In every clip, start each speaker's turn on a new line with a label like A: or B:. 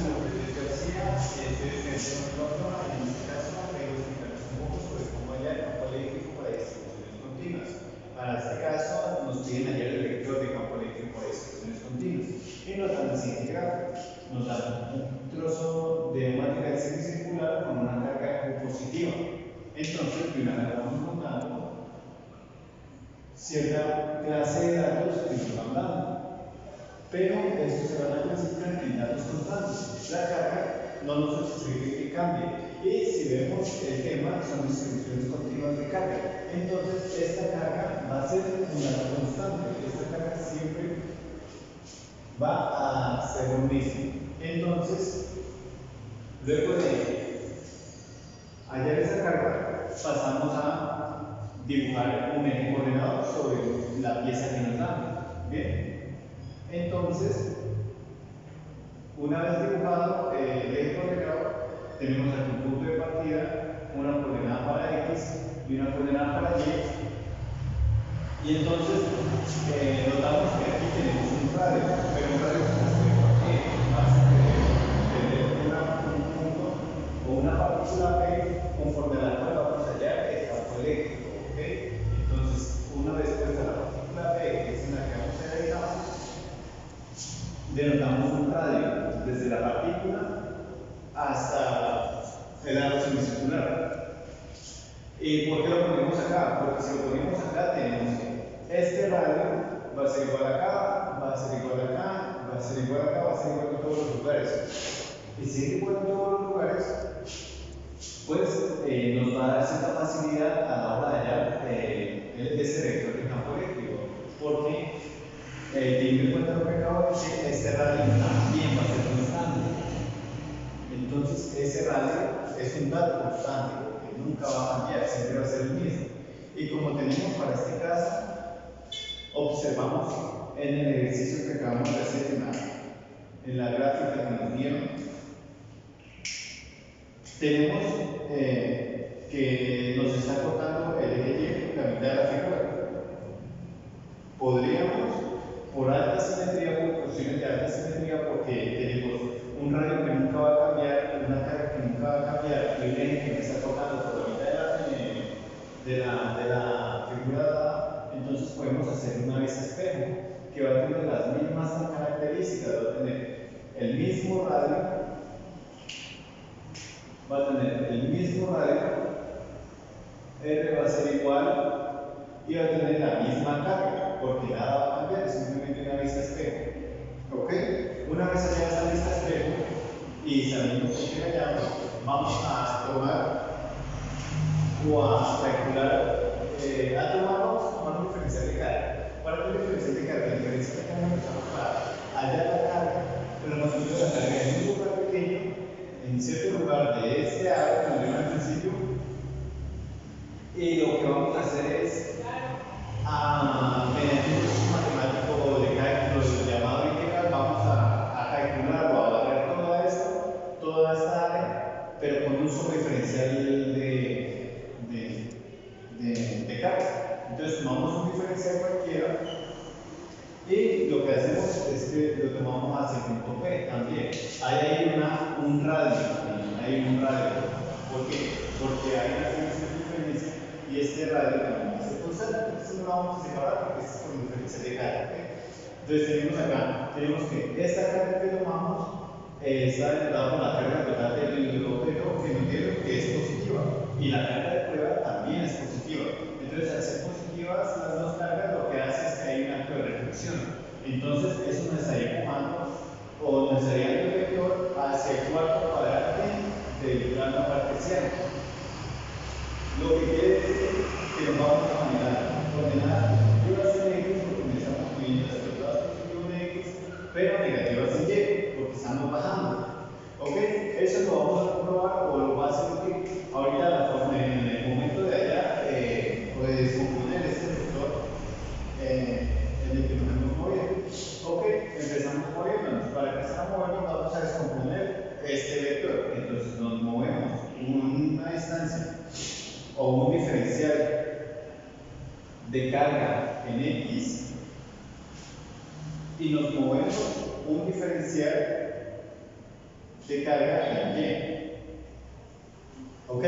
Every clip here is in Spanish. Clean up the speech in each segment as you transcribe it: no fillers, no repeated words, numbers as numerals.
A: lo que les decía, en este caso, tengo que explicarles un poco sobre cómo hallar el campo eléctrico para distribuciones continuas. Para este caso, nos piden hallar el vector de campo eléctrico para distribuciones continuas. Y nos dan el siguiente gráfico. Nos dan un trozo de material semicircular con una carga U positiva. Entonces, primero vamos contando cierta clase de datos que nos van dando. Pero estos se van a clasificar en datos constantes. La carga no nos exige que cambie. Y si vemos el tema, son distribuciones continuas de carga. Entonces, esta carga va a ser un dato constante. Esta carga siempre va a ser lo mismo. Entonces, luego de hallar esa carga, pasamos a dibujar un eje coordenado sobre la pieza que nos dan. Bien. Entonces, una vez dibujado el eje coordenado, tenemos aquí un punto de partida, una coordenada para X y una coordenada para Y. Y entonces, notamos que aquí tenemos un radio, pero un radio con respecto a qué. Vas a tener un punto o una partícula P conforme a la cual vamos a hallar el campo eléctrico. ¿Okay? Entonces, una vez puesta la partícula P, que es en la que vamos a hallar el campo, denotamos un radio desde la partícula hasta el aro semicircular. ¿Y por qué lo ponemos acá? Porque si lo ponemos acá tenemos que este radio va a ser igual acá, va a ser igual acá, va a ser igual acá, va a ser igual en todos los lugares. Y si es igual en todos los lugares, pues nos va a dar cierta facilidad a la hora de hallar ese vector de campo eléctrico. Porque teniendo en cuenta lo que acabo de decir, este radio también va a ser constante. Entonces, ese radio es un dato constante, porque nunca va a cambiar, siempre va a ser el mismo. Y como tenemos para este caso, observamos en el ejercicio que acabamos de hacer en la gráfica que nos dieron, tenemos que nos está cortando el eje Y, la mitad de la figura. Podríamos, por alta simetría, por cuestiones de alta simetría, porque tenemos un radio que nunca va a cambiar, una carga que nunca va a cambiar, y un eje que me está tocando por la mitad de la figura dada, entonces podemos hacer una vez espejo, que va a tener las mismas características, va a tener el mismo radio, R va a ser igual, y va a tener la misma carga, porque nada va a cambiar, es simplemente una vista espejo. ¿Ok? Una vez haya esta vista espejo y sabiendo que hallamos, vamos a tomar o a calcular, vamos a tomar un diferencial de carga. ¿Cuál es el diferencial de carga? El diferencial de carga nos vamos a hallar la carga, pero nos dio la carga en un lugar pequeño, en cierto lugar de este aro, como vimos al principio, y lo que vamos a hacer es, mediante un proceso matemático de cálculo llamado integral, vamos a calcular o a barrer toda esta área, pero con un solo diferencial de carga. Entonces tomamos un diferencial cualquiera y lo que hacemos es que lo tomamos hacia el punto P también. Ahí hay un radio, ¿Por qué? Porque hay una diferencia y este radio también va a ser constante. Entonces no lo vamos a separar porque este es por diferencia de carga. ¿Okay? Entonces tenemos acá, tenemos que esta carga que tomamos está denotada por la carga total del objeto que nos dieron, que es positiva, y la carga de prueba también es positiva. Entonces, al ser positivas las dos cargas, lo que hace es que hay un acto de reflexión. Entonces, eso nos estaría empujando o nos estaría dando el vector hacia el cuarto cuadrante del plano cartesiano. Lo que quiere decir que nos vamos a generar coordenadas positivas en X, porque estamos viendo las coordenadas positivas en X, pero negativas en Y, porque estamos bajando. ¿Ok? Eso lo vamos a comprobar o lo va a hacer que ahorita en el momento de hallar o de descomponer este vector en el que nos hemos movido. ¿Ok? Empezamos moviéndonos. Para empezar a movernos vamos a descomponer este vector. Entonces nos movemos una distancia o un diferencial de carga en X y nos movemos un diferencial de carga en Y. ¿Ok?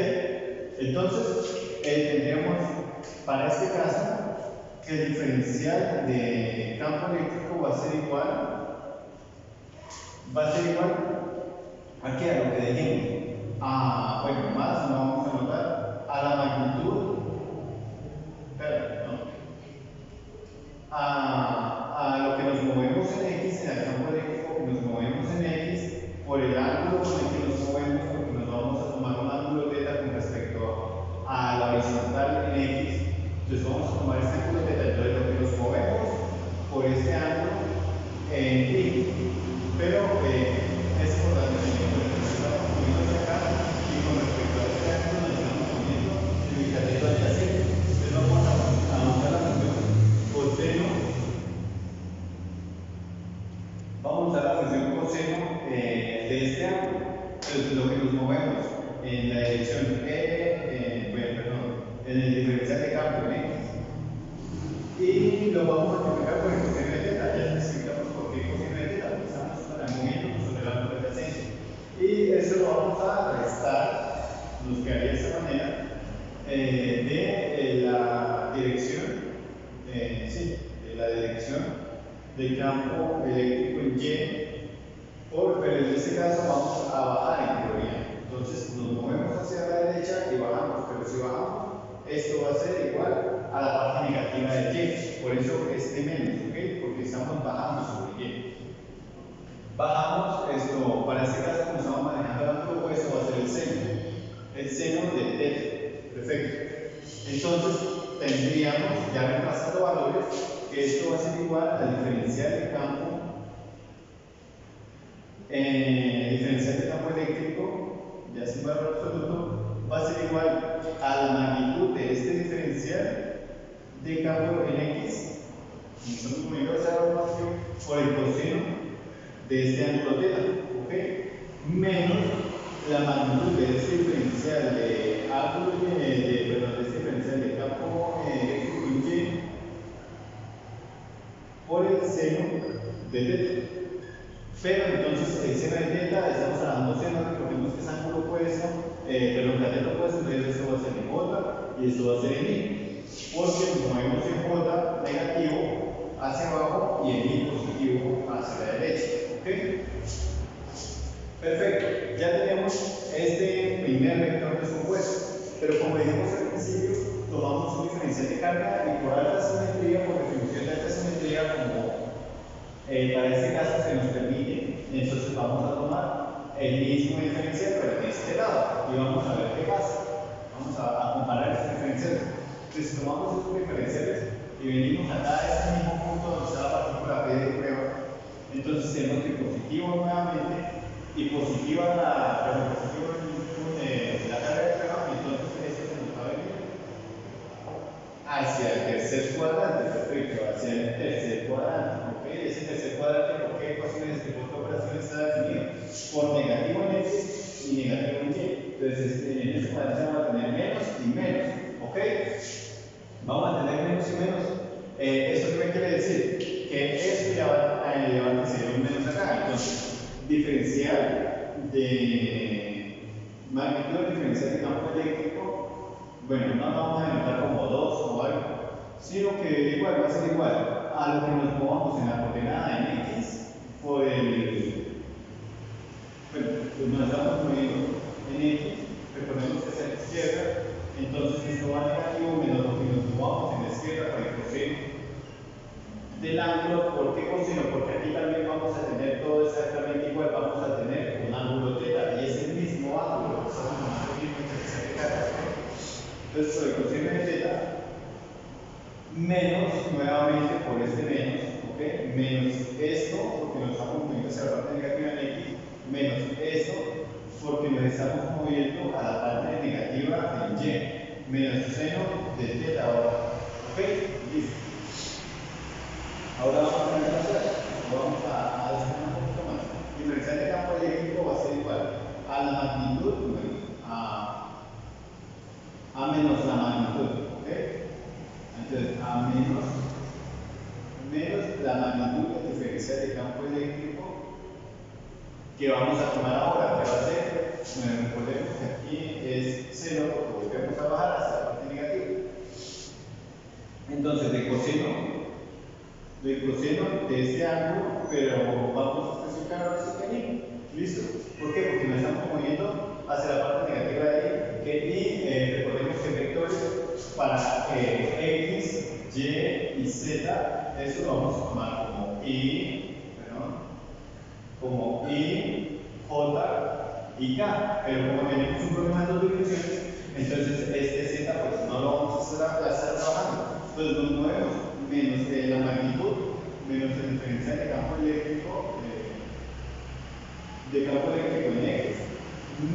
A: Entonces, tendríamos para este caso que el diferencial de campo eléctrico va a ser igual ¿a qué? A lo que dijimos. Bueno, más no vamos a anotar a la magnitud, espera, no, a lo que nos movemos en X, en el campo eléctrico, nos movemos en X por el ángulo con el que nos movemos, porque nos vamos a tomar un ángulo θ con respecto a la horizontal en X. Entonces vamos a tomar este ángulo θ, entonces lo que nos movemos por este ángulo en Y. Pero es importante que nos estamos moviendo hacia acá y con respecto a este ángulo nos estamos moviendo significativo adyacente. Entonces vamos a usar la función coseno. Vamos a usar la función coseno de este ángulo. Entonces lo que nos movemos en la dirección en el diferencial de campo en X. Y lo vamos a multiplicar por el coseno de θ. Ya especificamos por qué coseno de θ, porque estamos moviendo sobre el ángulo adyacente. Y eso lo vamos a restar, nos quedaría de esta manera, de la dirección, de la dirección del campo eléctrico en Y, pero en este caso vamos a bajar en teoría. Entonces nos movemos hacia la derecha y bajamos, pero si bajamos, esto va a ser igual a la parte negativa de Y, por eso este menos, ¿ok? Porque estamos bajando sobre Y. Bajamos esto, para este caso, como estamos manejando el ángulo opuesto, va a ser el seno de θ. Perfecto. Entonces, tendríamos, ya reemplazando valores, que esto va a ser igual al diferencial de campo, eléctrico, ya sin valor absoluto, va a ser igual a la magnitud de este diferencial de campo en X, y son unidos a la ecuación por el coseno de este ángulo θ, ¿ok? Menos la magnitud de este diferencial de ángulo de este diferencial de campo eléctrico en Y por el seno de θ. Pero entonces el seno de θ, estamos hablando seno, recordemos que es ángulo opuesto, cateto opuesto, entonces esto va a ser en J y esto va a ser en Y, porque nos movemos en J negativo hacia abajo y en Y positivo hacia la derecha. ¿Ok? Perfecto, ya tenemos este primer vector descompuesto, pero como dijimos al principio, tomamos un diferencial de carga y por alta simetría, por definición de alta simetría, como para este caso se nos permite, entonces vamos a tomar el mismo diferencial, pero de este lado, y vamos a ver qué pasa. Vamos a comparar estos diferenciales. Entonces, tomamos estos diferenciales y venimos acá a este mismo punto donde está la partícula P de prueba. Entonces, tenemos que positivo nuevamente y positiva la carga de prueba, entonces esto se nos va a venir hacia el tercer cuadrante, perfecto, hacia el tercer cuadrante, ¿ok? Ese tercer cuadrante, ¿por qué ecuaciones de esta operación está definido? Por negativo en X y negativo en Y. Entonces, en este cuadrante vamos a tener menos y menos, ¿ok? Vamos a tener menos y menos. ¿Esto qué quiere decir? Que esto ya va a elevar que sería un menos acá. Entonces, diferencial de magnitud diferencial de campo eléctrico, bueno, no lo vamos a denotar como 2 o algo, sino que igual va a ser igual a lo que nos movamos en la coordenada en X por el, bueno, pues nos estamos moviendo en X, recordemos que es a la izquierda, entonces esto va negativo menos lo que nos movamos en la izquierda por el coseno del ángulo. ¿Por qué coseno? Porque aquí también vamos a tener todo exactamente igual, vamos a tener un ángulo θ y es el mismo ángulo que estamos tomando aquí en diferencial de carga. Entonces, sobre el coseno de θ menos nuevamente por este menos, ¿ok? Menos esto, porque nos estamos moviendo hacia la parte negativa en X, menos esto, porque nos estamos moviendo a la parte negativa en Y, menos seno de θ ahora, ¿ok? Listo. Ahora vamos a tener vamos a despejar un poquito más. Diferencial de campo eléctrico va a ser igual a la magnitud, a menos la magnitud, ¿ok? Entonces, a menos la magnitud del diferencial de campo eléctrico que vamos a tomar ahora, que va a ser, recordemos que aquí es 0 porque volvemos a bajar hacia la parte negativa. Entonces, de coseno de este ángulo, pero vamos a especificar ahora ese pequeño. ¿Listo? ¿Por qué? Porque nos estamos moviendo hacia la parte negativa de y recordemos que vectores para X, Y y Z, eso lo vamos a tomar como I, J y K, pero como tenemos un problema en dos dimensiones, entonces este Z pues no lo vamos a estar trabajando. Entonces nos movemos menos la magnitud, menos el diferencial de campo eléctrico en X,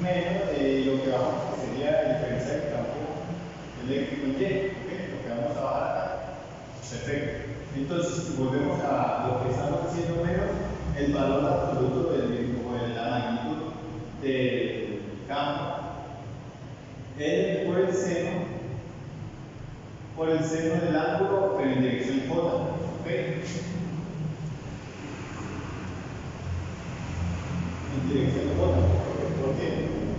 A: menos lo que bajamos que sería el diferencial de campo eléctrico en Y, ¿okay? Lo que vamos a bajar acá. Perfecto. Entonces volvemos a lo que estamos haciendo menos el valor absoluto o de la magnitud del campo por el seno del ángulo pero en dirección J. ¿Okay? En dirección J. ¿Por qué?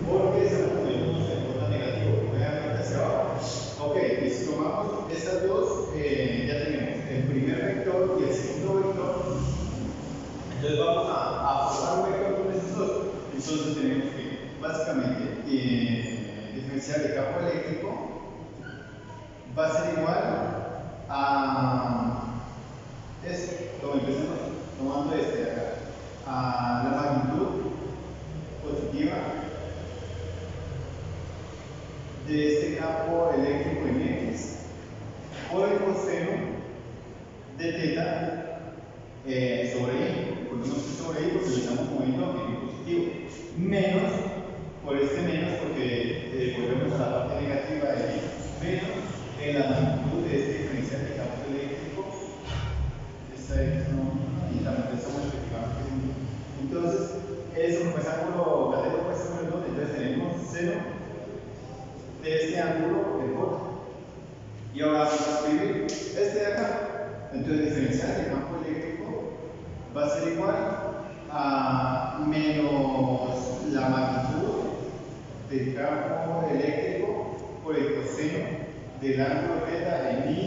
A: Porque estamos moviéndonos en J negativo, nuevamente hacia abajo. Ok, y si tomamos estas dos, ya tenemos el primer vector y el segundo vector. Entonces vamos a formar un vector con estos dos. Entonces tenemos que, básicamente, diferencial de campo eléctrico va a ser igual a esto. Empecemos tomando este de acá. A la magnitud positiva de este campo eléctrico en X por el coseno de teta sobre I. Recordemos que sobre I porque lo estamos moviendo en positivo. Menos, por este menos porque volvemos a la parte negativa de I, menos en la magnitud de este diferencial de campo eléctrico. Esta X no, y también estamos especificando que es un. Entonces, eso como es ángulo gatero puede ser un 2, entonces tenemos 0 de este ángulo en J. Y ahora vamos a escribir este de acá. Entonces, diferencial de campo eléctrico va a ser igual a menos la magnitud del campo eléctrico por el coseno del ángulo θ en I,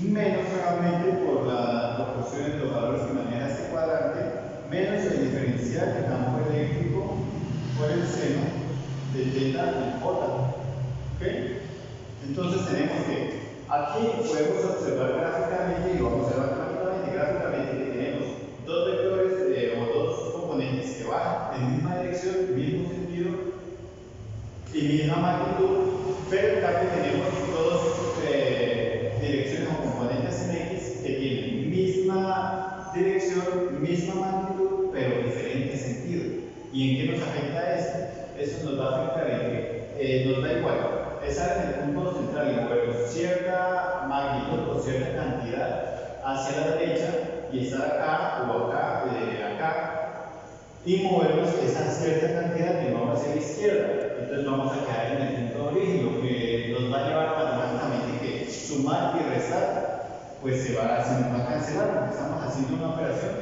A: menos nuevamente por la proporción de los valores que maneja este cuadrante, menos el diferencial de campo eléctrico por el seno de θ en J. ¿Okay? Entonces tenemos que aquí podemos observar gráficamente, y vamos a observar gráficamente que tenemos dos vectores o dos componentes que van en misma dirección, mismo sentido y misma magnitud, pero en cambio tenemos dos direcciones o componentes en X que tienen misma dirección, misma magnitud, pero diferente sentido. ¿Y en qué nos afecta esto? Eso nos va a afectar en que nos da igual estar en el punto central y movernos cierta magnitud o cierta cantidad hacia la derecha y estar acá o acá, y movernos esa cierta cantidad de nuevo hacia la izquierda. Entonces vamos a quedar en el punto de origen, lo que nos va a llevar matemáticamente que sumar y restar, pues se nos va a cancelar porque estamos haciendo una operación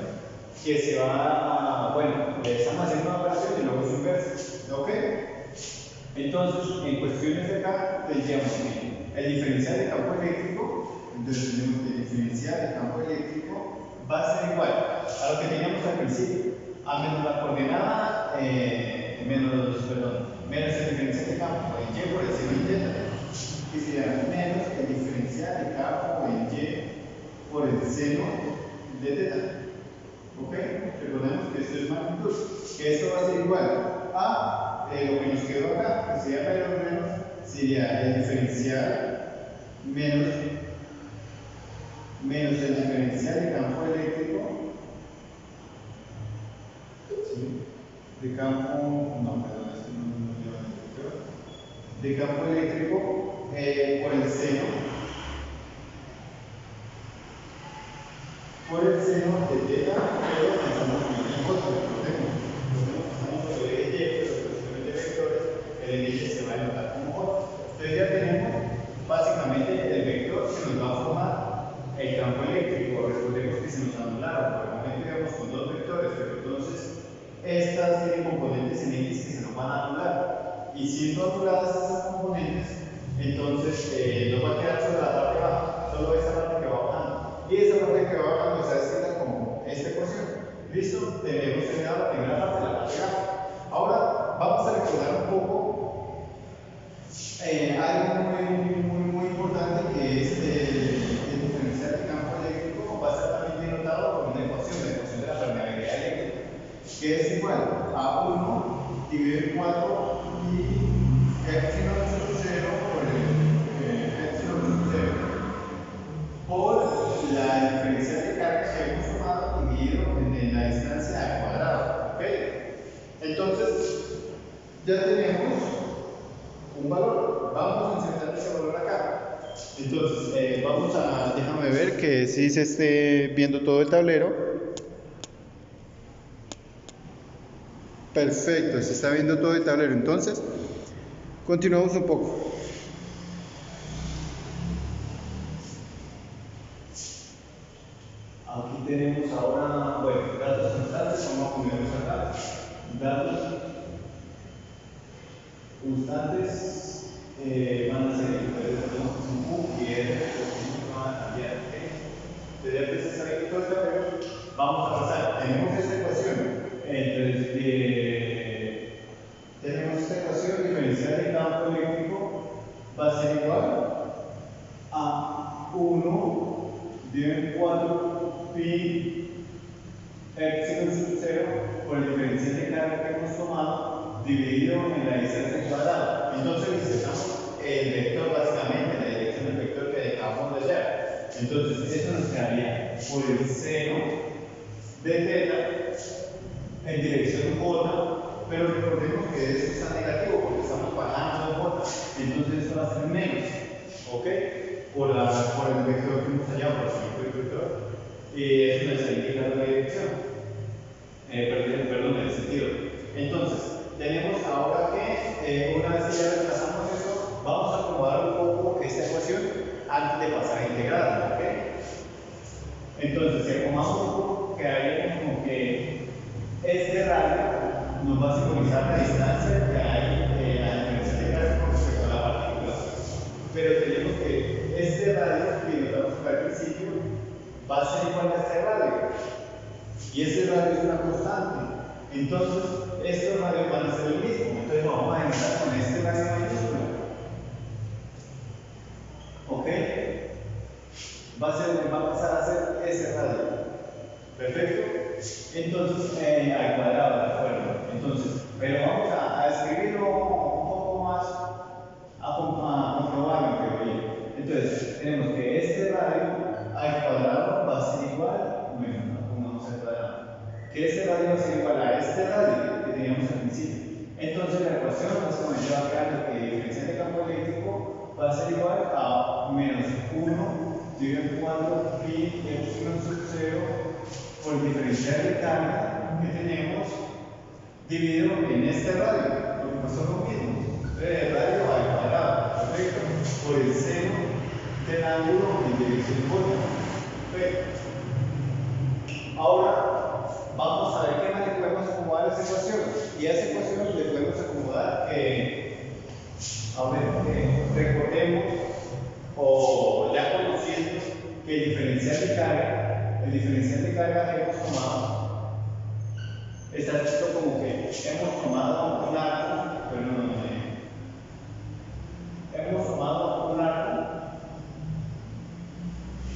A: que se va a, estamos haciendo una operación y luego es inversa. ¿Ok? Entonces, en cuestiones de acá, tendríamos que el diferencial de campo eléctrico, entonces tenemos que el diferencial de campo eléctrico va a ser igual a lo que teníamos al principio, a menos la coordenada, menos el diferencial de campo en Y por el seno de θ, que sería menos el diferencial de campo en Y por el seno de θ. ¿Ok? Recordemos que esto es magnitud, que esto va a ser igual a lo que nos quedó acá, que sería menos, sería el diferencial menos el diferencial de campo eléctrico, ¿sí? De campo, no, perdón, esto no lleva el vector, de campo eléctrico por el seno de θ, pero estamos en J, recordemos. Estamos sobre el Y, pero cuestiones de vectores, el eje se va a anotar como J. Entonces ya tenemos básicamente el vector que nos va a formar el campo eléctrico. Recordemos que se nos anularon, por el momento íbamos con dos vectores, pero entonces esta estas tienen componentes en X que se nos van a anular. Y siendo anuladas esas componentes, entonces no va a quedar solo la parte baja, solo esa parte que va bajando. Y esa parte que va bajando está escrita como esta ecuación. ¿Listo? Tenemos terminado la primera parte, la parte baja. Ahora vamos a recordar un poco algo muy importante, que es el diferencial de campo eléctrico. Va a estar también denotado por una ecuación, la ecuación de la permeabilidad eléctrica, que es igual a 1 dividido en 4 y epsilon sub 0 por el epsilon sub 0 por la diferencial de carga que hemos tomado dividido en la distancia al cuadrado. ¿Ok? Entonces, ya tenemos un valor. Vamos a insertar ese valor acá. Entonces, déjame ver que sí se esté viendo todo el tablero. Perfecto, se está viendo todo el tablero. Entonces, continuamos un poco. Aquí tenemos ahora, bueno, datos constantes, vamos a ponerlos acá. Datos constantes van a ser iguales a Q y R, porque no van a cambiar. ¿Okay? Ya que se está viendo todo el tablero, vamos a pasar. Tenemos esta ecuación. Tenemos esta ecuación diferencial de campo eléctrico, va a ser igual a 1 dividido en 4 pi epsilon sub 0 por el diferencial de carga que hemos tomado dividido en la distancia cuadrada. Entonces necesitamos el vector, básicamente la dirección del vector que acabamos de hallar. Entonces esto nos quedaría por el seno de θ en dirección J, pero recordemos que esto está negativo porque estamos bajando de J, entonces esto va a ser menos, ¿ok? Por el vector que hemos hallado, por el vector, y eso nos está indicando la dirección, perdón, el sentido. Entonces, tenemos ahora que, una vez que ya reemplazamos eso, vamos a acomodar un poco esta ecuación antes de pasar a integrarla, ¿ok? Entonces, si acomodamos un poco, quedaría como que este radio nos va a simbolizar la distancia que hay en la diferencia de carga con respecto a la partícula. Pero tenemos que este radio que notamos acá al principio va a ser igual a este radio. Y este radio es una constante. Entonces, estos radios van a ser el mismo. Entonces, lo vamos a empezar con este radio mayúscula. ¿Ok? Va a pasar a ser ese radio. ¿Perfecto? Entonces, al cuadrado, ¿de acuerdo? Entonces, pero vamos a escribirlo un poco más, a comprobarlo, creo yo. Entonces, tenemos que este radio al cuadrado va a ser igual, bueno, no pongamos al cuadrado, que este radio va a ser igual a este radio que teníamos al principio. Entonces, la ecuación, básicamente, va a quedar que la diferencia de campo eléctrico va a ser igual a menos 1 dividido en 4 pi epsilon sub 0 por el diferencial de carga que tenemos dividido en este radio, porque pues son lo mismo. El radio al cuadrado, perfecto, por el seno del ángulo en dirección opuesta. Perfecto. Ahora vamos a ver qué más le podemos acomodar a esa ecuación. Y a esa ecuación le podemos acomodar recordemos o ya conociendo que el diferencial de carga que hemos tomado está escrito como que hemos tomado un arco, hemos tomado un arco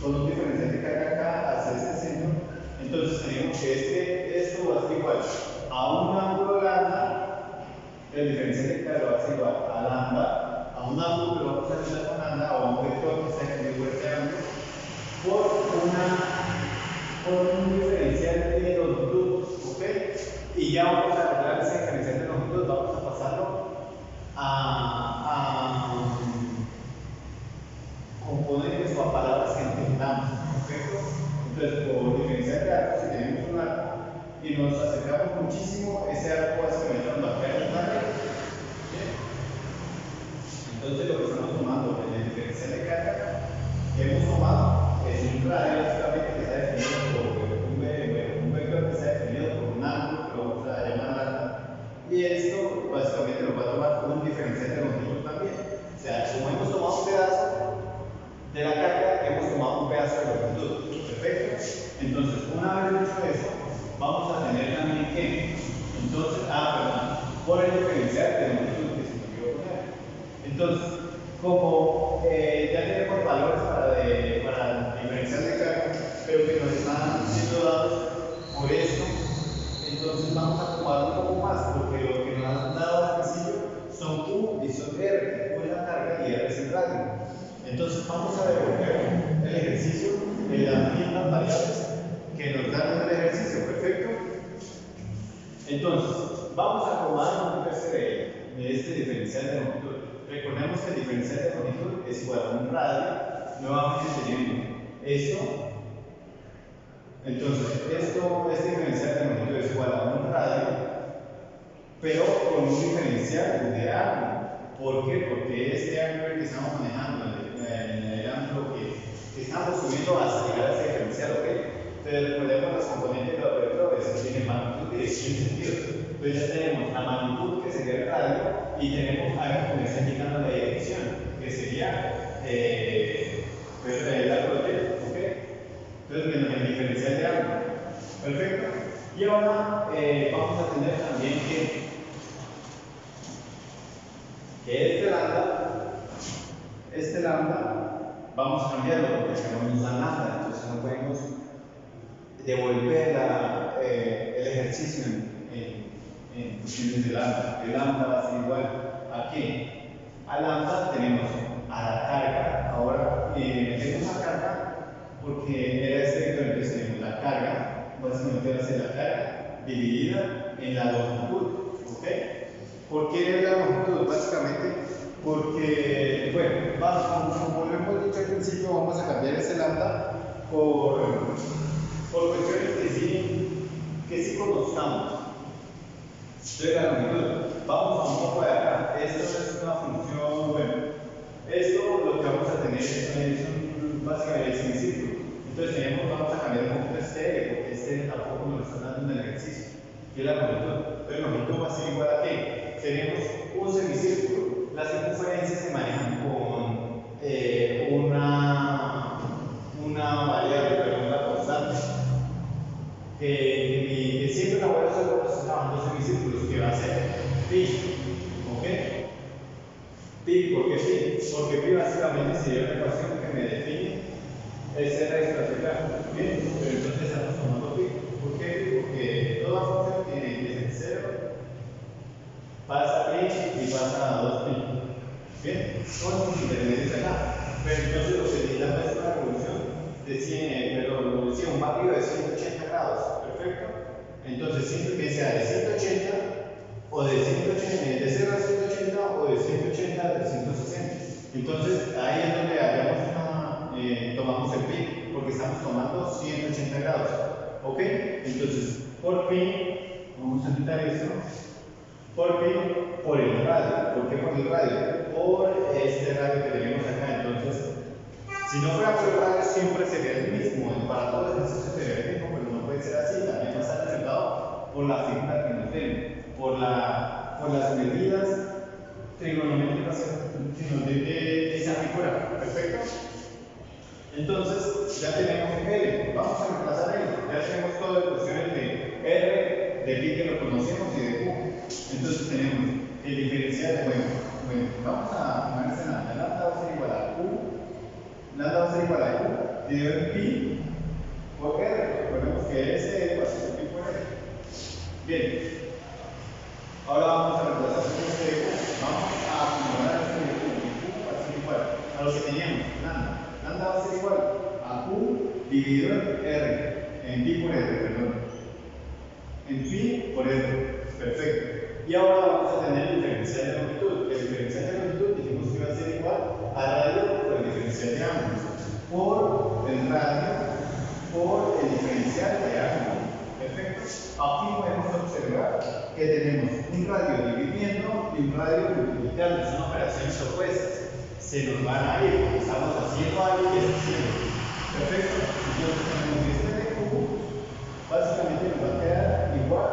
A: con un diferencial de carga acá hacia este centro. Entonces tenemos que esto va a ser igual a un ángulo lambda, el diferencial de carga va a ser igual a lambda, a un ángulo que vamos a hacer con lambda o a un vector que está definido por este ángulo, por un diferencial de longitud, ¿ok? Y ya vamos a lograr ese diferencial de longitud, vamos a pasarlo a componentes o a palabras que entendamos, ¿correcto? Entonces, por diferencial de arco, si tenemos un arco y nos acercamos muchísimo, ese arco básicamente nos va a crear un radio. ¿Bien? Entonces, lo que estamos tomando en el diferencial de carga que hemos tomado es un radio básicamente que está definido por un vector que está definido por un ángulo que vamos a llamar vamos a tener también que, entonces, por el diferencial de longitud que se me olvidó poner. Entonces, como ya tenemos valores para el diferencial de carga, pero que nos están siendo dados por esto, entonces vamos a tomar un poco más, porque lo que nos han dado al principio son Q y son R. Q es la carga y R es el radio. Entonces vamos a devolver el ejercicio en las mismas variables que nos dan el ejercicio. Perfecto. Entonces, vamos a acomodar un de este diferencial de longitud. Recordemos que el diferencial de longitud es igual a un radio. Nuevamente tenemos esto. Entonces, este diferencial de longitud es igual a un radio, pero con un diferencial de ángulo. ¿Por qué? Porque este ángulo que estamos manejando, el ángulo que estamos subiendo hasta llegar a ese diferencial, ¿ok? Entonces, recordemos los componentes de los vectores, tienen magnitud y dirección sentidos. Entonces, ya tenemos la magnitud, que sería el radio, y tenemos algo que me está indicando la dirección, que sería el ángulo de, ¿ok? Entonces, el diferencial de ángulo. Perfecto. Y ahora vamos a tener también que este lambda, vamos a cambiarlo porque tenemos una lambda, entonces no podemos devolver el ejercicio en funciones de lambda. El lambda va a ser igual a ¿qué? A lambda tenemos a la carga. Ahora metemos la carga porque era este vector, entonces tenemos la carga, básicamente va a ser la carga dividida en la longitud. ¿Ok? ¿Por qué la longitud? Básicamente porque, bueno, como lo hemos dicho al principio, vamos a cambiar ese lambda por cuestiones que sí conozcamos. Entonces, la longitud, vamos a un poco de acá. Esto es una función, bueno, esto lo que vamos a tener es básicamente el semicírculo. Entonces, vamos a cambiar un poco este L, porque este L tampoco nos lo está dando en el ejercicio, que es la longitud. Entonces, la longitud va a ser igual a ¿qué? Tenemos un semicírculo. Las circunferencias se manejan con una variable, pero una constante, que siempre la voy a usar cuando estoy trabajando semicírculos, que va a ser pi. ¿Ok? Pi, ¿por qué pi? Porque pi básicamente sería una ecuación que me define ese resto de acá. Bien, pero entonces estamos tomando pi. ¿Por qué? Porque toda función tiene que ser 0, pasa pi y pasa a 2pi. Bien, son los intermedios acá. Pero entonces lo que necesitamos es una revolución de un barrio de 180 grados. Perfecto. Entonces, siempre que sea de 180 o de 180, de 0 a 180 o de 180 a 360. Entonces, ahí es donde tomamos el pi, porque estamos tomando 180 grados. ¿Ok? Entonces, por pi, vamos a quitar esto. Por pi, por el radio. ¿Por qué por el radio? Por este radio que tenemos acá. Entonces, si no fuera por el radio, siempre sería el mismo. Para todos los ejercicios sería el mismo, pero no puede ser así. También va a estar resultado por la figura que nos den, por las medidas trigonométricas que nos den de esa figura. Perfecto. Entonces, ya tenemos L. Vamos a reemplazar L. Ya tenemos todas las cuestiones de R, de pi que lo conocemos y de Q. Entonces tenemos el diferencial. Bueno, vamos a poner ese lambda. Lambda va a ser igual a Q. Lambda va a ser igual a Q dividido en pi por R. Recordemos que ese va a ser pi por R. Bien. Ahora vamos a reemplazar este. Vamos a acumular este Q va a ser igual a lo que teníamos. Lambda va a ser igual a Q dividido en R. En pi por R, perdón. En pi por R. Perfecto. Y ahora vamos a tener el diferencial de longitud. El diferencial de longitud dijimos que iba a ser igual a radio por el diferencial de ángulo, por el radio por el diferencial de ángulo. Perfecto. Aquí podemos observar que tenemos un radio dividiendo y un radio multiplicando. Son operaciones opuestas. Se nos van a ir porque estamos haciendo algo y deshaciendo. Perfecto. Entonces tenemos que este de Q básicamente nos va a quedar igual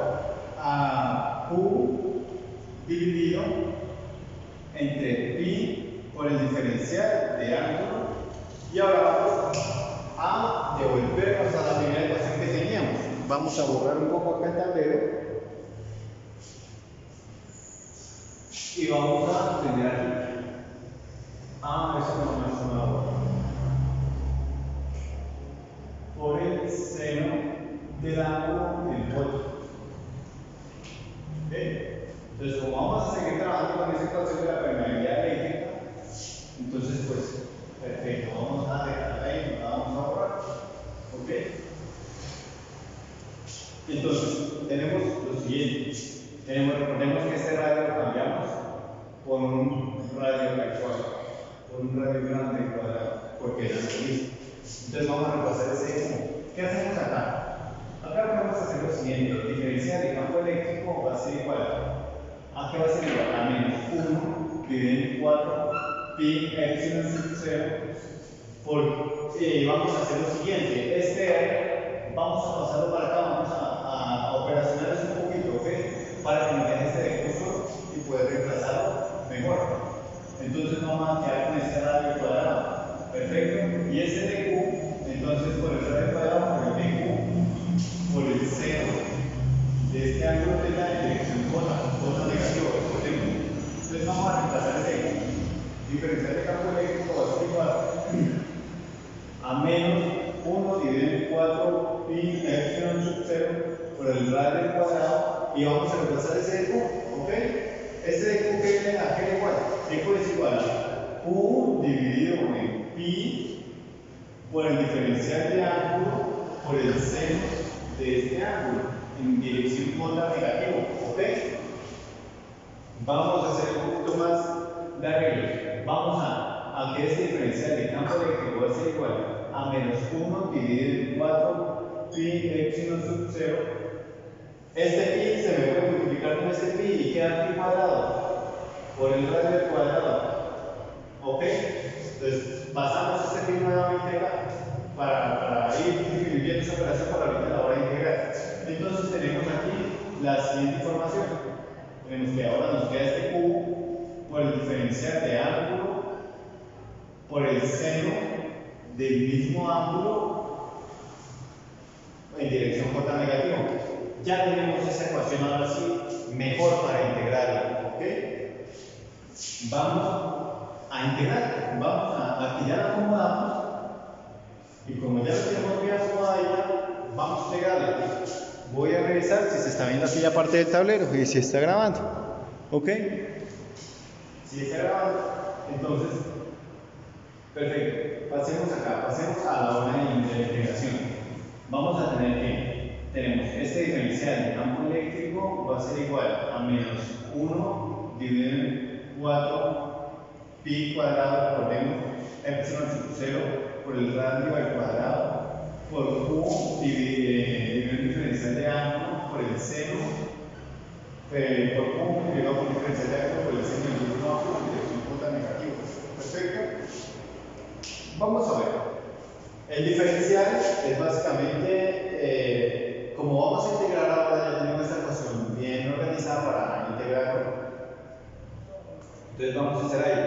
A: a Q dividido entre pi por el diferencial de ángulo. Y ahora vamos a devolvernos a la primera ecuación que teníamos. vamos a borrar un poco acá el tablero y vamos a tener aquí. Eso no va a borrar. Por el seno del ángulo del pollo. Entonces, como vamos a seguir trabajando con ese concepto de la permeabilidad eléctrica, entonces, pues, perfecto, vamos a dejar ahí, no la vamos a borrar. ¿Ok? Entonces, tenemos lo siguiente. Recordemos que este radio lo cambiamos por un radio virtual, por un radio grande cuadrado, porque era lo mismo. Entonces, vamos a repasar ese ejemplo. ¿Qué hacemos acá? Acá vamos a hacer lo siguiente: el diferencial de campo eléctrico va a ser igual a, ¿qué va a ser igual? A menos 1 dividido en 4 pi epsilon sub 0 vamos a hacer lo siguiente: vamos a pasarlo para acá, vamos a operacionarlo un poquito, ¿ok? Para que nos deje este recurso y poder reemplazarlo mejor. Entonces vamos a quedar con este radio cuadrado. Perfecto. Y este dq, entonces por el radio cuadrado, por el dq, por el seno de este ángulo θ en dirección J negativo, recordemos. Entonces vamos a reemplazar ese diferencial de campo eléctrico va a ser igual a menos 1 dividido en 4 pi epsilon sub 0 por el radio cuadrado, y vamos a reemplazar ese dq, ¿ok? Este dq que viene a qué igual, dq es igual a q dividido en pi por el diferencial de ángulo por el seno de este ángulo en dirección J negativo, ¿ok? Vamos a hacer un poquito más de arreglo. Vamos a que este diferencial de campo eléctrico va a ser igual a menos 1 dividido en 4 pi epsilon sub 0. Este pi se me puede multiplicar con este pi y queda pi cuadrado por el radio cuadrado, ¿ok? Entonces pasamos este pi nuevamente acá para ir disminuyendo esa operación para ahorita la hora de integrar. Entonces tenemos aquí la siguiente información. Tenemos que ahora nos queda este q por el diferencial de ángulo por el seno del mismo ángulo en dirección J negativo. Ya tenemos esa ecuación ahora sí mejor para integrarla, ¿ok? Vamos a integrar, aquí ya la acomodamos, y como ya lo tenemos bien acomodada, vamos a integrarla. Voy a revisar si se está viendo aquí la parte del tablero y si está grabando, ¿ok? Si está grabando, entonces, perfecto, pasemos acá, pasemos a la hora de la integración. Vamos a tener que, tenemos este diferencial de campo eléctrico va a ser igual a menos 1 dividido en 4 pi cuadrado, recordemos, epsilon sub 0 por el radio al cuadrado por q dividido en diferencial de ángulo por el seno por q multiplicado por diferencial de ángulo por el seno del mismo ángulo en dirección J negativo. Perfecto. Vamos a ver. El diferencial es básicamente, como vamos a integrar ahora, ya tenemos esta ecuación bien organizada para integrarlo. Entonces vamos a hacer ahí.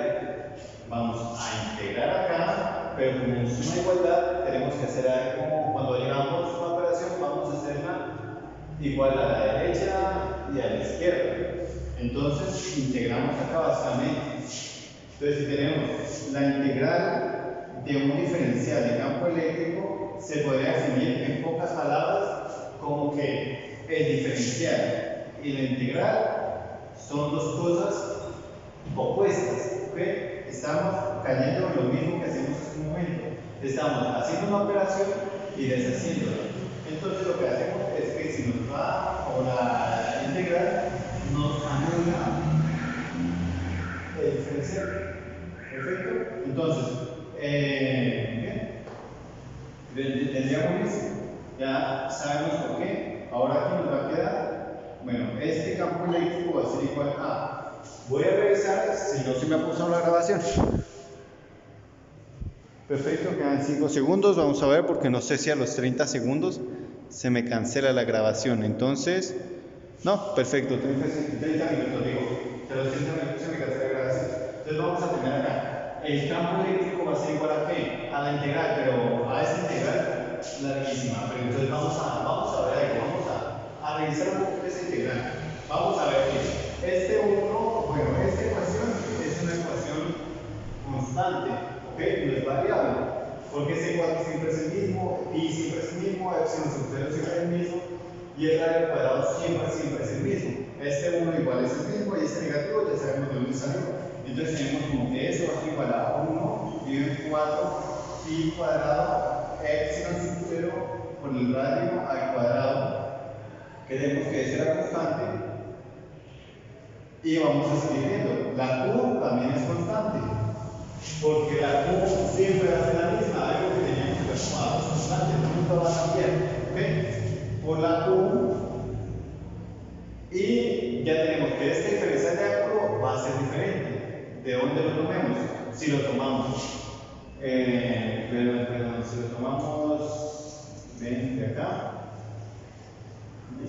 A: Vamos a integrar acá, pero como es una igualdad, tenemos que hacer ahí como cuando llegamos a una operación, vamos a hacerla igual a la derecha y a la izquierda. Entonces integramos acá básicamente. Entonces si tenemos la integral de un diferencial de campo eléctrico, se podría definir en pocas palabras como que el diferencial y la integral son dos cosas opuestas, ¿ok? Estamos cayendo en lo mismo que hacemos en este momento. Estamos haciendo una operación y deshaciéndola. Entonces lo que hacemos es que si nos va a la integral, nos anula el diferencial. Perfecto. Entonces, bien. Tendríamos eso. Ya sabemos por qué. Ahora aquí nos va a quedar, bueno, este campo eléctrico va a ser igual a. Voy a revisar si no se me ha puesto la grabación. Perfecto, quedan 5 segundos. Vamos a ver porque no sé si a los 30 segundos se me cancela la grabación. Entonces, no, perfecto, 30 minutos, digo. A los 30 minutos se me cancela la grabación. Entonces vamos a tener acá. El campo eléctrico va a ser igual a qué? A la integral, pero a esa integral larguísima, pero entonces vamos a ver algo, a revisar un poco esa integral. Vamos a ver que este 1, bueno, esta ecuación es una ecuación constante, ¿ok? No es variable, porque ese 4 siempre es el mismo, pi siempre es el mismo, epsilon sub 0 siempre es el mismo, y el radio cuadrado siempre es el mismo. Este 1 igual es el mismo, y este negativo ya sabemos de dónde salió. Entonces tenemos como que eso va a ser igual a 1 dividido en 4 pi cuadrado epsilon sub 0 por el radio al cuadrado. Queremos que ese era constante y vamos a seguir viendo. La Q también es constante, porque la Q siempre va a ser la misma, algo que teníamos que ver como datos constantes, nunca va a cambiar, ¿ok? Por la Q, y ya tenemos que esta diferencial de ángulo va a ser diferente. ¿De dónde lo tomemos? Si lo tomamos, si lo tomamos, ven de acá,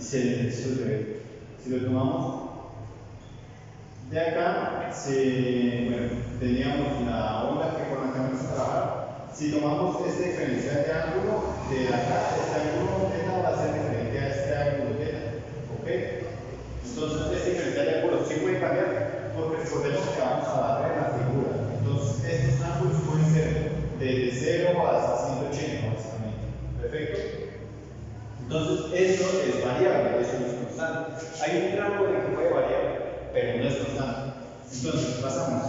A: si lo tomamos de acá, bueno, teníamos la onda que con la que vamos a trabajar. Si tomamos este diferencial de ángulo de acá, este ángulo θ va a ser diferente a este ángulo θ, ¿ok? Entonces, este diferencial de ángulo sí puede cambiar, porque recordemos que vamos a barrer la figura. Entonces, estos ángulos pueden ser desde 0 hasta 180, básicamente. ¿Perfecto? Entonces, eso es variable, eso no es constante. Hay un rango de que puede variar, pero no es constante. Entonces, pasamos.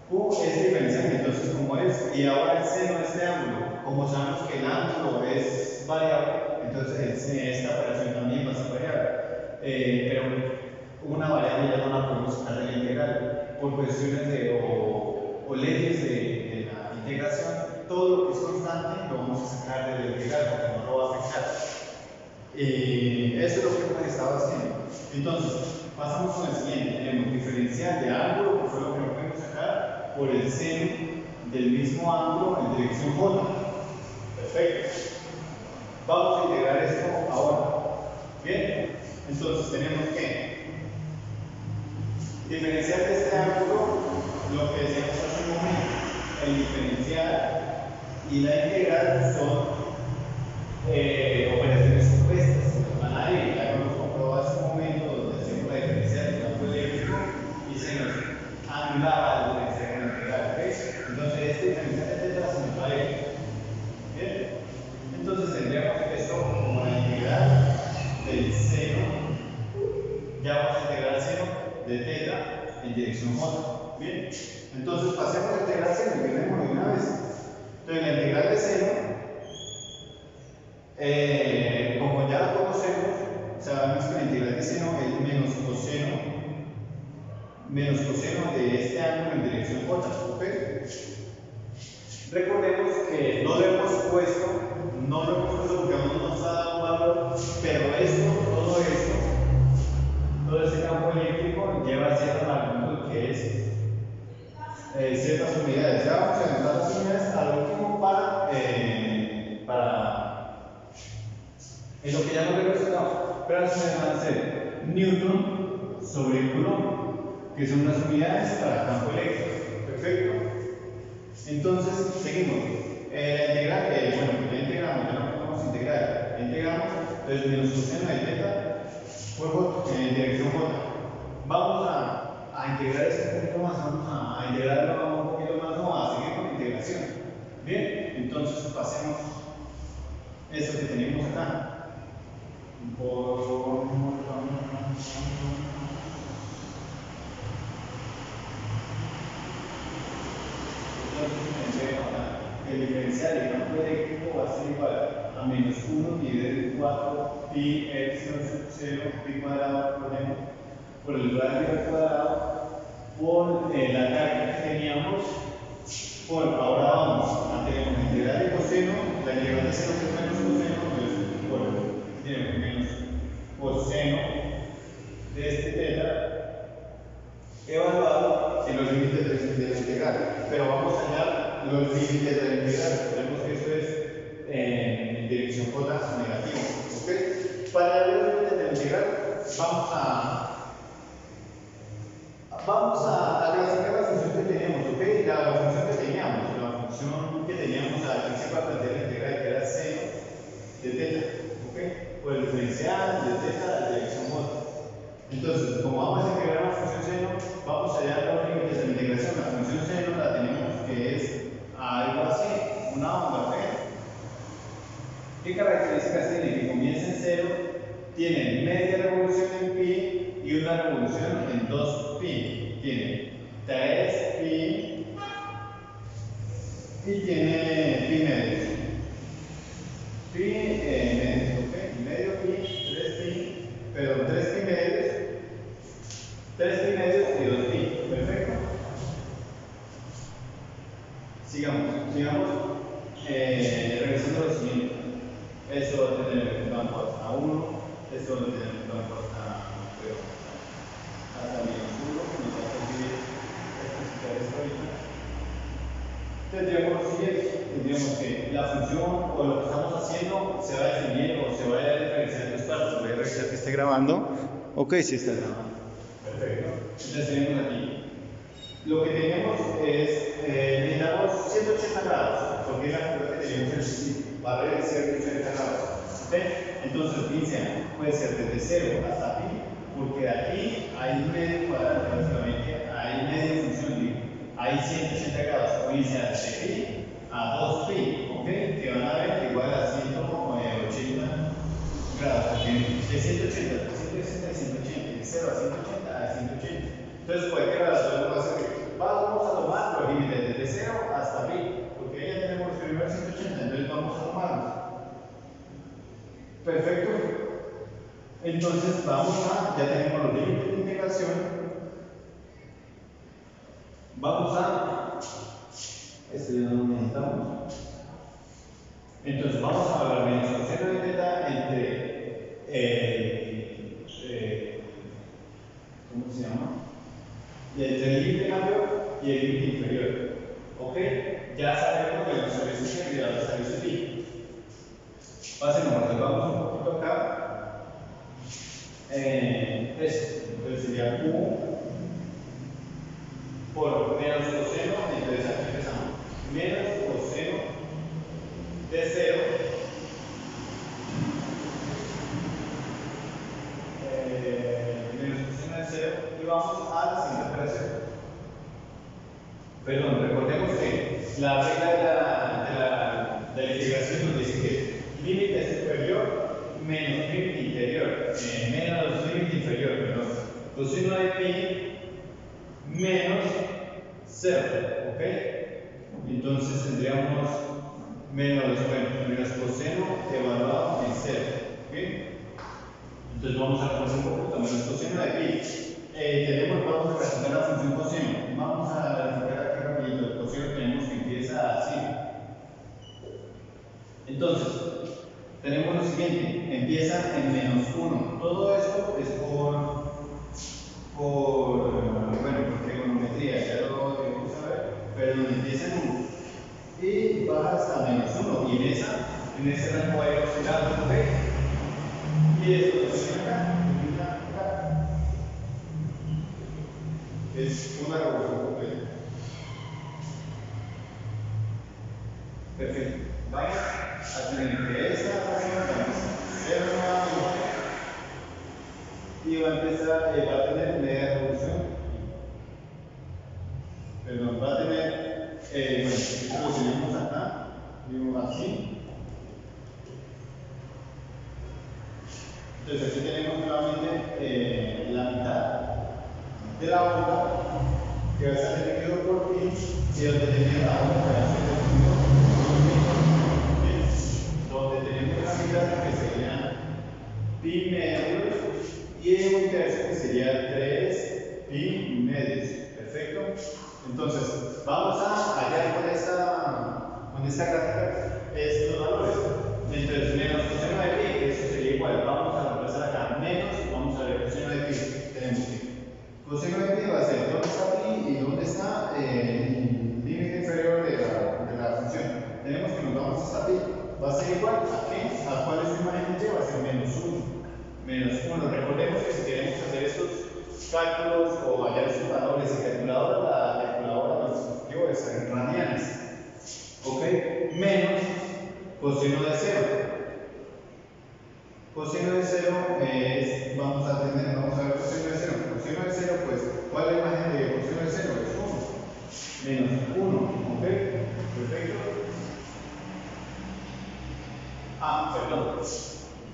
A: Q es diferencial, entonces, como es, y ahora el seno de este ángulo, como sabemos que el ángulo es variable, entonces esta operación también va a ser variable. Pero una variable ya no la podemos sacar de la integral, por cuestiones o leyes de la integración, todo lo que es constante lo vamos a sacar de la integral, porque no lo va a afectar. Eso es lo que hemos estado haciendo. Entonces, pasamos con el siguiente. Tenemos diferencial de ángulo, que fue lo que no podemos sacar, por el seno del mismo ángulo en dirección J. Perfecto. Vamos a integrar esto ahora. Bien. Entonces, tenemos que diferenciar de este ángulo, lo que decíamos hace un momento. El diferencial y la integral son operaciones opuestas. Van a ir, ya lo hemos comprobado hace un momento, donde hacemos la diferencial del campo eléctrico y se nos anulaba la diferencial en la integral. ¿Ves? Entonces, este diferencial de θ se nos va a ir. Bien. Entonces, tendríamos esto como la integral del seno. Ya vamos a integrar el seno de θ en dirección J. Bien. Entonces, pasemos a integrar seno y tenemos de una vez. Entonces, la integral de seno. Como ya lo conocemos, sabemos que la integral de seno es menos coseno de este ángulo en dirección J. ¿Ok? Recordemos que no lo hemos puesto porque aún no nos ha dado un valor, pero todo este campo eléctrico lleva cierta magnitud, que es ciertas unidades. Ya vamos a anotar las unidades al último en lo que ya no representamos, pero las unidades van a ser Newton sobre Coulomb, que son las unidades para campo eléctrico. Perfecto. Entonces, seguimos. La integral, ya integramos, ya no podemos integrar. Integramos, entonces menos coseno de θ por en dirección J. Vamos a integrar esto un poquito más, vamos a integrarlo un poquito más, no, a seguir con la integración. Bien, entonces pasemos esto que tenemos acá. El diferencial del campo eléctrico va a ser igual a menos 1 dividido en 4 pi epsilon sub 0 pi cuadrado por el radio al cuadrado por la carga que teníamos. Ahora vamos a tener una integral de coseno, la integral de seno que es menos coseno, tenemos menos coseno de este θ evaluado en los límites de la integral. Pero vamos a hallar los límites de la integral. Recordemos que eso es en dirección J negativo. ¿Okay? Para hallar los límites de la integral, vamos a clasificar la función que teníamos. ¿Okay? La función que teníamos al principio de aprender la integral, que era seno ¿ok? Por el diferencial de teta de dirección otra. Entonces, como vamos a integrar la función seno, vamos a hallar los límites de la integración. La función seno la tenemos que es algo así, una onda, ¿ok? ¿Qué características tiene? Que comienza en 0, tiene media revolución en pi y una revolución en 2 pi. Tiene 3 pi y tiene pi medios. Pi medios, ¿ok? Medio pi, 3 pi, perdón, 3 pi medios, 3 pi medios y 2 pi. Perfecto. Sigamos revisando lo siguiente. Eso va a tener el campo hasta 1, eso va a tener el campo hasta menos 1, que nos va a permitir especificar esto ahorita. Tendríamos lo siguiente, tendríamos que la función o lo que estamos haciendo se va a definir o se va a diferenciar en dos partes. Voy a revisar que esté grabando. Ok, sí está grabando. Perfecto. Entonces tenemos aquí. Lo que tenemos es, necesitamos 180 grados, porque es la curva que tenemos en el principio. Barrera de 180 grados. ¿Okay? Entonces, dice, puede ser desde 0 hasta pi, porque aquí hay medio cuadrado, básicamente hay media función, ¿sí? Hay 180 grados, o dice de pi a 2 pi, ¿ok? Que van a ver igual a 180 grados, porque de 180 a 160 y 180, de 0 a 180 a 180. Entonces, cualquiera de las dos va a ser que vamos a tomar los límites desde 0 hasta pi, porque ya tenemos los primeros 180, entonces vamos a tomarlos. Perfecto. Entonces, ya tenemos los límites de integración. Vamos a, esto ya no lo necesitamos. Entonces, vamos a hablar menos coseno de teta entre, ¿cómo se llama? Y entre el límite mayor y el límite inferior. ¿Ok? Ya sabemos que los servicios y los servicios pi. Pásenos, resolvamos un poquito acá. Entonces sería Q por menos coseno, entonces aquí empezamos. Menos coseno de 0 menos coseno de 0 y vamos a la siguiente operación. Perdón, recordemos que la regla de la integración nos dice que límite superior menos límite interior, menos límite inferior, perdón. Coseno de pi menos 0, ¿ok? Entonces tendríamos menos coseno evaluado en 0, ¿ok? Entonces vamos a poner un poquito menos coseno de pi. Vamos a representar la función coseno. Vamos a verificar aquí rapidito. El coseno tenemos que empieza así. Entonces, tenemos lo siguiente, empieza en menos 1. Todo esto es por trigonometría, ya lo debemos saber, pero empieza en 1 y baja hasta menos 1. Y en ese rango va a ir oscilando, ¿ok? Y esto termina acá. Es una revolución completa. Perfecto. Vamos a tener que esta función vamos a hacer nuevamente y va a tener media revolución. Perdón, va a tener, esto lo tenemos acá, digo así. Entonces aquí tenemos nuevamente la mitad de la onda que va a estar dividido por pi y donde tenemos la onda que va a ser dividido por pi, donde tenemos la mitad que sería pi medios y un tercio que sería 3 pi medios. Perfecto. Entonces vamos a hallar con esta gráfica estos valores. Entonces menos coseno de pi, eso sería igual. Vamos a reemplazar acá menos, vamos a ver coseno de pi. Tenemos que coseno de pi va a ser dónde está pi y dónde está el límite inferior de la función. Tenemos que nos vamos hasta pi. Va a ser igual a qué? ¿A cuál es su imagen de y? Va a ser menos 1. Menos 1. Recordemos que si queremos hacer estos cálculos o hallar sus valores en calculadora, la calculadora nos dio es en radianes. ¿Ok? Menos coseno de 0. Coseno de 0 vamos a ver coseno de 0. Coseno de 0, pues, ¿cuál es la imagen de coseno de 0? Es 1. Menos 1, ¿ok? Perfecto. Perdón.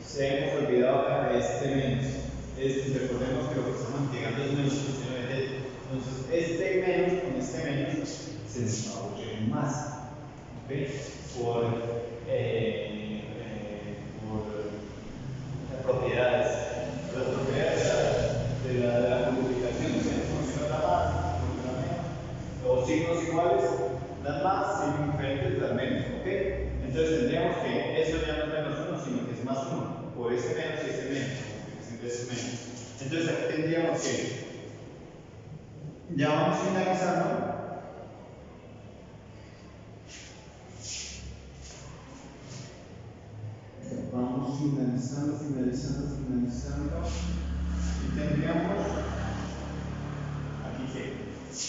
A: Se hemos olvidado acá de este menos. Recordemos que lo que estamos investigando es menos coseno de 0. Entonces, este menos con este menos se nos va a volver más. ¿Ok? Por las propiedades. Las propiedades de la multiplicación, funciona la más, funciona menos. O signos iguales dan más, signos diferentes dan menos. ¿Ok? Entonces tendríamos que eso ya no es menos 1, sino que es más 1. Por ese menos y ese menos. Ese menos. Entonces aquí tendríamos que ya vamos finalizando. Vamos finalizando. Y tendríamos aquí que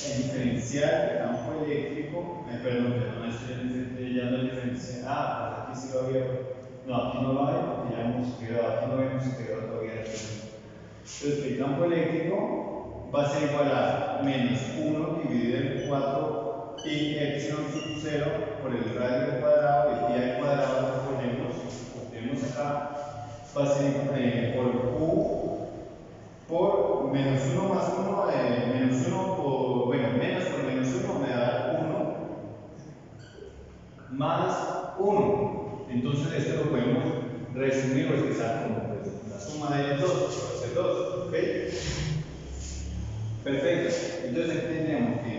A: el diferencial de campo eléctrico, perdón, ya no es diferencial. Pues aquí sí lo había. No, aquí no lo hay porque ya hemos integrado, aquí no habíamos integrado todavía. Entonces, el campo eléctrico va a ser igual a menos 1 dividido en 4 pi epsilon sub 0 por el radio al cuadrado, el pi al cuadrado lo ponemos acá, va a ser por Q por menos 1 más 1, menos 1 por, bueno, menos por menos 1 me da 1 más 1. Entonces esto lo podemos resumir o expresar como pues, la suma de los dos, va a ser 2, ¿ok? Perfecto. Entonces aquí tendríamos que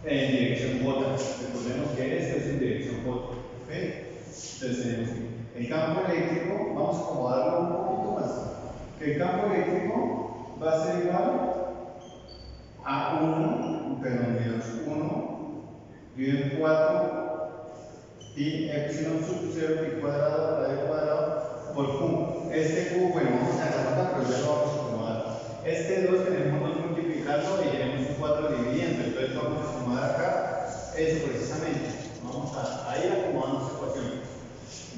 A: en dirección J, recordemos que esto es en dirección J, ¿ok? Entonces tenemos que el campo eléctrico, vamos a acomodarlo un poquito más, que el campo eléctrico va a ser igual a 1, perdón, menos 1 dividido en 4 pi epsilon sub 0 pi cuadrado radio cuadrado por Q. Este Q, bueno, vamos a anotar, pero ya lo vamos a acomodar. Este 2 tenemos 2 multiplicando y tenemos un 4 dividiendo, entonces vamos a acomodar acá eso precisamente. Vamos a ir acomodando esta ecuación.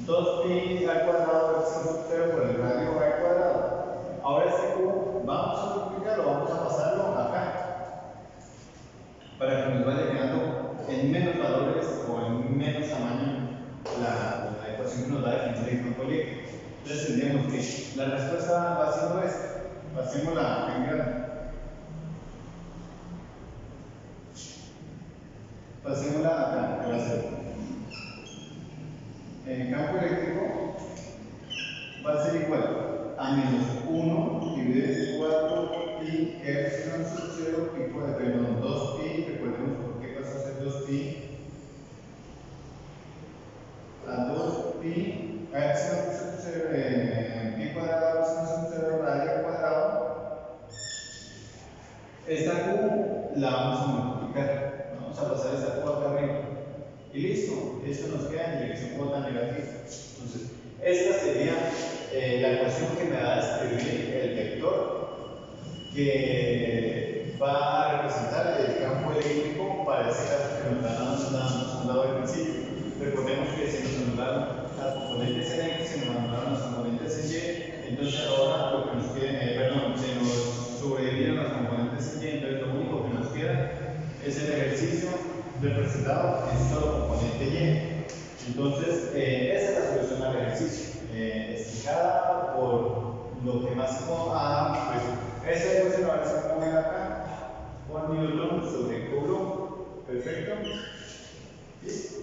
A: 2 pi al cuadrado epsilon sub 0 por el radio al cuadrado. Ahora este Q vamos a multiplicarlo, vamos a pasarlo acá para que nos vaya quedando en menos valores o en menos tamaño la ecuación que nos va a definir el campo eléctrico. Entonces tendríamos que la respuesta va siendo esta. Pasémosla en grande. Pasémosla acá, que va a ser. El campo eléctrico va a ser igual a menos 1 dividido en 4 pi epsilon sub 0 pi, perdón, 2 pi, recordemos por qué pasa a ser 2 pi, a 2 pi epsilon sub 0 pi cuadrado epsilon sub 0 radio al cuadrado. Esta Q la vamos a multiplicar, vamos a pasar esta Q acá arriba y listo, esto nos queda en dirección J negativa. Entonces, esta sería la ecuación que me va a describir el vector que va a representar el campo eléctrico para ese caso que nos han dado al principio. Recordemos que se nos anularon las componentes en X, se nos anularon las componentes en Y, entonces ahora lo que nos queda, se nos sobrevivieron las componentes en Y, entonces lo único que nos queda es el ejercicio representado en solo componente Y. Entonces, esa es la solución al ejercicio, explicada por lo que más pues esa ecuación ahora se pone acá por Newton sobre Coulomb. Perfecto. ¿Listo?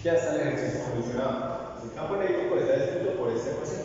A: Ya está el ejercicio solucionado. El campo eléctrico está descrito por esta ecuación.